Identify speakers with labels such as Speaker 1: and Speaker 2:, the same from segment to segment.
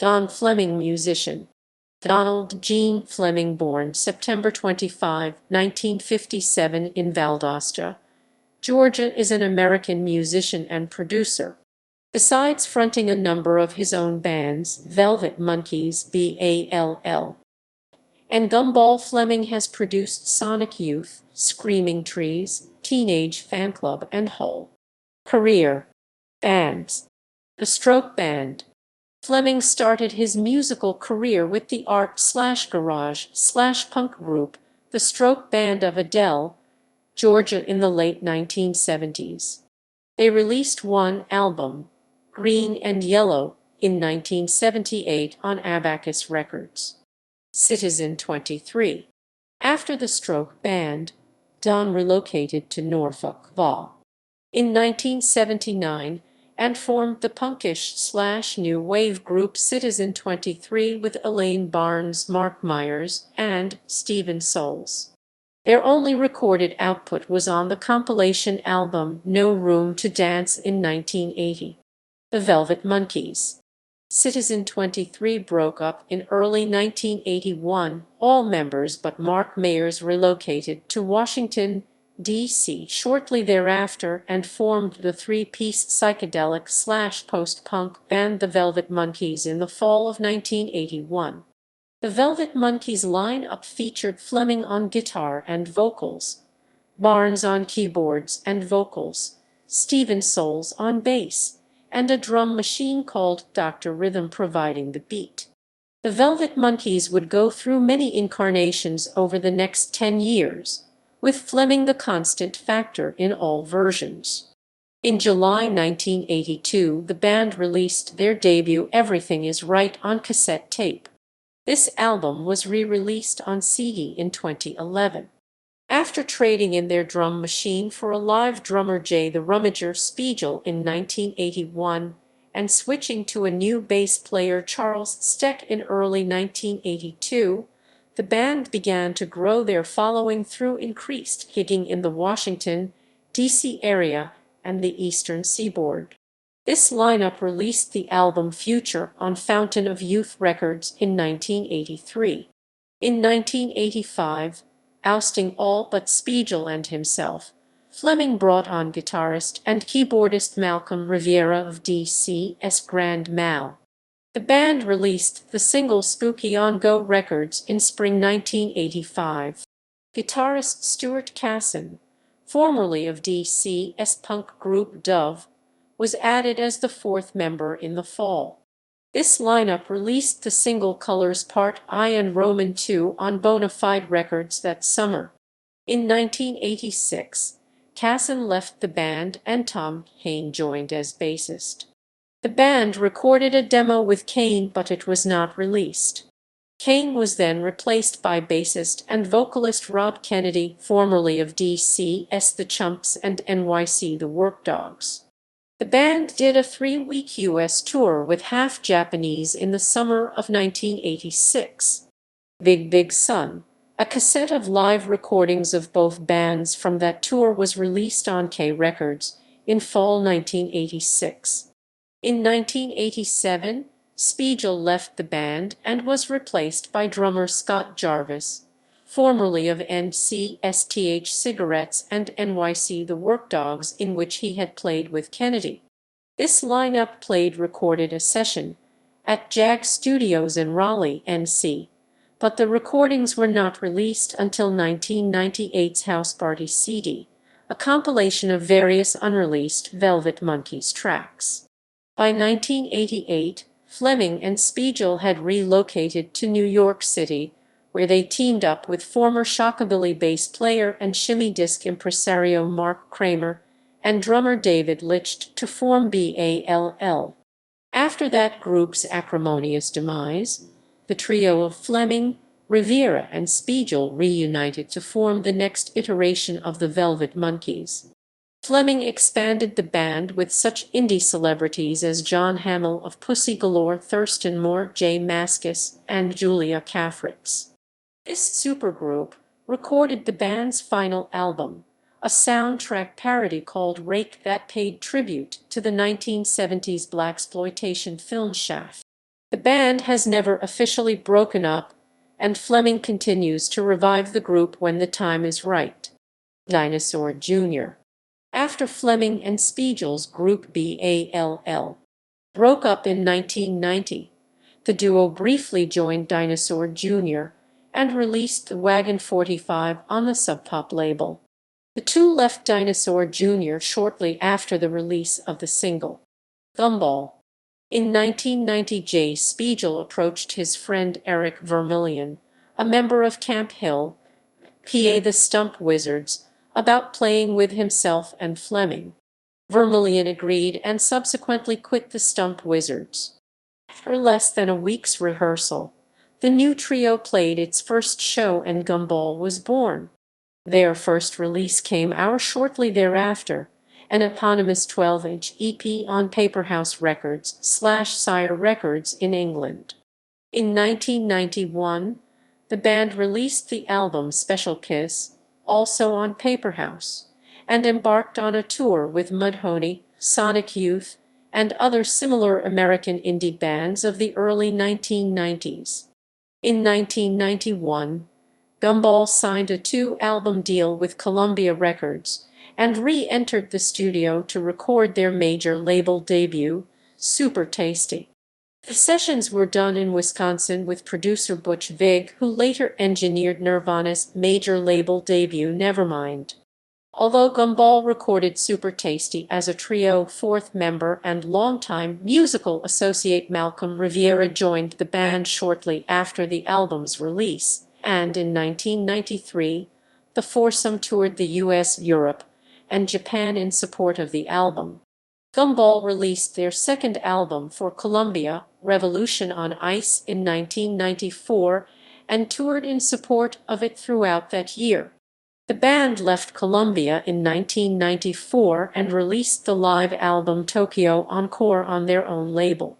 Speaker 1: Don Fleming, musician. Donald Gene Fleming, born September 25, 1957 in Valdosta, Georgia, is an American musician and producer. Besides fronting a number of his own bands, Velvet Monkeys, B.A.L.L, and Gumball, Fleming has produced Sonic Youth, Screaming Trees, Teenage Fanclub and Hole. Career. Bands. The Stroke Band. Fleming started his musical career with the art/garage/punk group, the Stroke Band of B.A.L.L, Georgia, in the late 1970s. They released one album, Green and Yellow, in 1978 on Abacus Records. Citizen 23. After the Stroke Band, Don relocated to Norfolk, VA, in 1979 and formed the punkish/new wave group Citizen 23 with Elaine Barnes, Mark Myers, and Stephen Souls. Their only recorded output was on the compilation album No Room to Dance in 1980. The Velvet Monkeys. Citizen 23 broke up in early 1981. All members but Mark Myers relocated to Washington, D.C. shortly thereafter and formed the three-piece psychedelic/post-punk band The Velvet Monkeys in the fall of 1981. The Velvet Monkeys lineup featured Fleming on guitar and vocals, Barnes on keyboards and vocals, Stephen Souls on bass, and a drum machine called Dr. Rhythm providing the beat. The Velvet Monkeys would go through many incarnations over the next 10 years, with Fleming the constant factor in all versions. In July 1982, the band released their debut Everything Is Right on cassette tape. This album was re-released on CD in 2011. After trading in their drum machine for a live drummer Jay the Rummager Spiegel in 1981 and switching to a new bass player Charles Steck in early 1982, the band began to grow their following through increased gigging in the Washington, D.C. area and the Eastern Seaboard. This lineup released the album Future on Fountain of Youth Records in 1983. In 1985, ousting all but Spiegel and himself, Fleming brought on guitarist and keyboardist Malcolm Riviera of D.C.'s Grand Mal. The band released the single Spooky on Go Records in spring 1985. Guitarist Stuart Casson, formerly of D.C.'s punk group Dove, was added as the fourth member in the fall. This lineup released the single Colors Part I and Roman II on Bonafide Records that summer. In 1986, Casson left the band and Tom Kane joined as bassist. The band recorded a demo with Kane, but it was not released. Kane was then replaced by bassist and vocalist Rob Kennedy, formerly of D.C.'s The Chumps and NYC The Work Dogs. The band did a 3-week U.S. tour with Half Japanese in the summer of 1986. Big Big Sun, a cassette of live recordings of both bands from that tour, was released on K Records in fall 1986. In 1987, Spiegel left the band and was replaced by drummer Scott Jarvis, formerly of NCSTH Cigarettes and NYC The Work Dogs, in which he had played with Kennedy. This lineup recorded a session at Jag Studios in Raleigh, NC, but the recordings were not released until 1998's House Party CD, a compilation of various unreleased Velvet Monkeys tracks. By 1988, Fleming and Spiegel had relocated to New York City, where they teamed up with former Shockabilly bass player and shimmy disc impresario Mark Kramer and drummer David Licht to form B.A.L.L. After that group's acrimonious demise, the trio of Fleming, Riviera, and Spiegel reunited to form the next iteration of the Velvet Monkeys. Fleming expanded the band with such indie celebrities as John Hamill of Pussy Galore, Thurston Moore, Jay Mascis, and Julia Caffrix. This supergroup recorded the band's final album, a soundtrack parody called Rake that paid tribute to the 1970s blaxploitation film Shaft. The band has never officially broken up, and Fleming continues to revive the group when the time is right. Dinosaur Jr. After Fleming and Spiegel's group B.A.L.L. broke up in 1990, the duo briefly joined Dinosaur Jr. and released the Wagon 45 on the Sub Pop label. The two left Dinosaur Jr. shortly after the release of the single, Gumball. In 1990, Jay Spiegel approached his friend Eric Vermillion, a member of Camp Hill, PA the Stump Wizards, about playing with himself and Fleming. Vermillion agreed and subsequently quit the Stump Wizards. After less than a week's rehearsal, the new trio played its first show and Gumball was born. Their first release came out shortly thereafter, an eponymous 12-inch EP on Paperhouse Records/Sire Records in England. In 1991, the band released the album Special Kiss, also on Paperhouse, and embarked on a tour with Mudhoney, Sonic Youth, and other similar American indie bands of the early 1990s. In 1991, Gumball signed a 2-album deal with Columbia Records and re-entered the studio to record their major label debut, Super Tasty. The sessions were done in Wisconsin with producer Butch Vig, who later engineered Nirvana's major label debut Nevermind. Although Gumball recorded Super Tasty as a trio, fourth member and longtime musical associate Malcolm Riviera joined the band shortly after the album's release, and in 1993, the foursome toured the US, Europe, and Japan in support of the album. Gumball released their second album for Columbia, Revolution on Ice, in 1994 and toured in support of it throughout that year. The band left Columbia in 1994 and released the live album Tokyo Encore on their own label.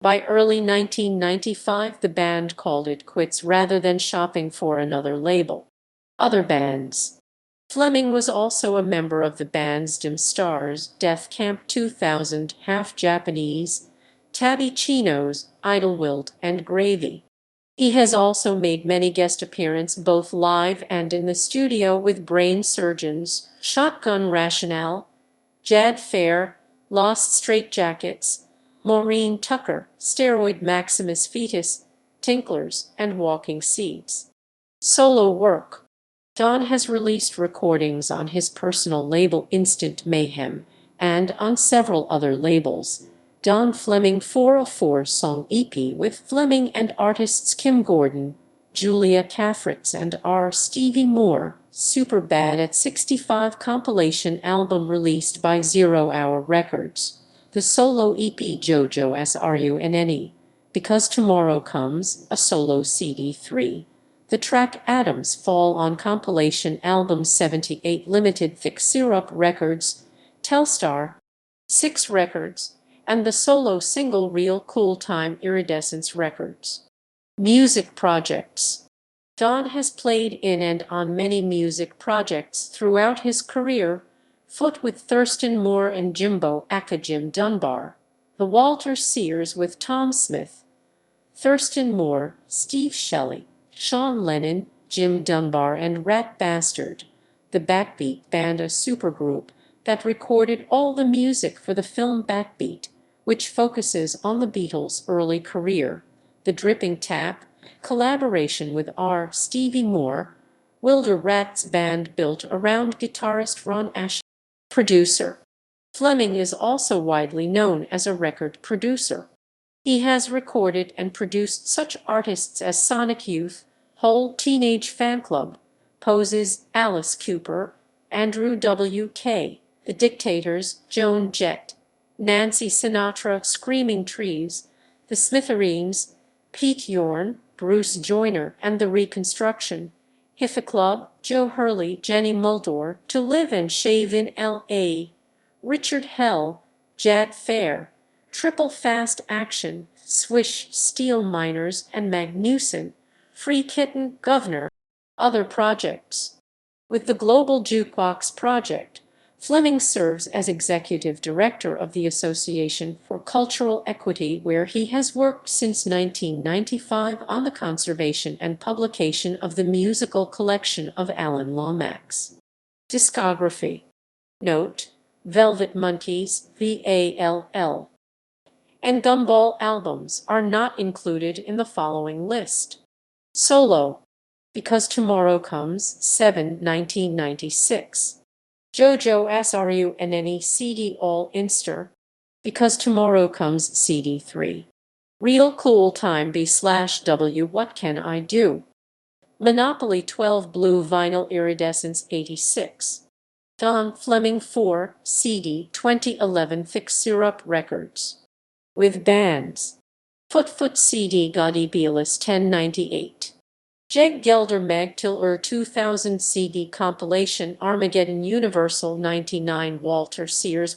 Speaker 1: By early 1995, the band called it quits rather than shopping for another label. Other bands. Fleming was also a member of the bands Dim Stars, Death Camp 2000, Half Japanese, Tabby Chinos, Idlewild, and Gravy. He has also made many guest appearances both live and in the studio with Brain Surgeons, Shotgun Rationale, Jad Fair, Lost Straitjackets, Maureen Tucker, Steroid Maximus Fetus, Tinklers, and Walking Seeds. Solo work. Don has released recordings on his personal label Instant Mayhem and on several other labels. Don Fleming 404-song EP with Fleming and artists Kim Gordon, Julia Caffritz, and R. Stevie Moore. Super Bad at 65 compilation album released by 0 Hour Records. The solo EP JoJo SRUNNE. Because Tomorrow Comes, a solo CD 3. The track Atoms Fall on compilation album 78 Limited Thick Syrup Records, Telstar, 6 Records, and the solo single Real Cool Time Iridescence Records. Music projects. Don has played in and on many music projects throughout his career, Foot with Thurston Moore and Jimbo aka Jim Dunbar, The Walter Sears with Tom Smith, Thurston Moore, Steve Shelley, Sean Lennon, Jim Dunbar, and Rat Bastard, the Backbeat Band, a supergroup that recorded all the music for the film Backbeat, which focuses on the Beatles' early career. The Dripping Tap, collaboration with R. Stevie Moore, Wilder Rat's band built around guitarist Ron Ashley. Producer. Fleming is also widely known as a record producer. He has recorded and produced such artists as Sonic Youth, Whole Teenage Fanclub, Poses, Alice Cooper, Andrew W.K., The Dictators, Joan Jett, Nancy Sinatra, Screaming Trees, The Smithereens, Pete Yorn, Bruce Joyner and the Reconstruction, Hiffa Club, Joe Hurley, Jenny Muldor, To Live and Shave in L.A., Richard Hell, Jad Fair, Triple Fast Action, Swish, Steel Miners, and Magnuson, Free Kitten, Governor. Other projects. With the Global Jukebox Project, Fleming serves as executive director of the Association for Cultural Equity, where he has worked since 1995 on the conservation and publication of the musical collection of Alan Lomax. Discography. Note: Velvet Monkeys, V.A.L.L. and Gumball albums are not included in the following list. Solo: Because Tomorrow Comes, 1996. JoJo SRUNNE CD All Inster, Because Tomorrow Comes CD 3. Real Cool Time B/W What Can I Do? Monopoly 12 Blue Vinyl Iridescence 86. Don Fleming 4 CD 2011 Thick Syrup Records. With Bands. Foot CD Gotti Bielis 1098. Jeg Gelder Meg til 2000 CD compilation Armageddon Universal 99 Walter Sears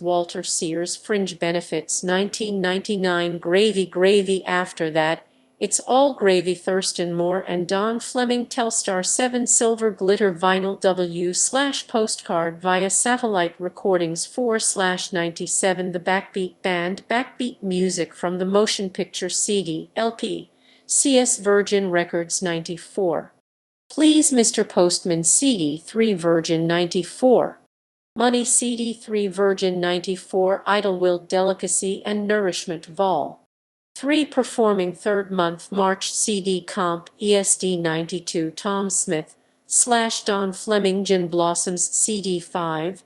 Speaker 1: Fringe Benefits 1999 Gravy After That It's All Gravy Thurston Moore and Don Fleming Telstar 7 Silver Glitter Vinyl W/postcard via Satellite Recordings 4/97 The Backbeat Band Backbeat Music from the Motion Picture CD LP CS Virgin Records 94. Please Mr. Postman CD 3 Virgin 94. Money CD 3 Virgin 94 Idlewild Delicacy and Nourishment Vol. 3 Performing Third Month March CD Comp ESD 92 Tom Smith / Don Fleming Gin Blossoms CD 5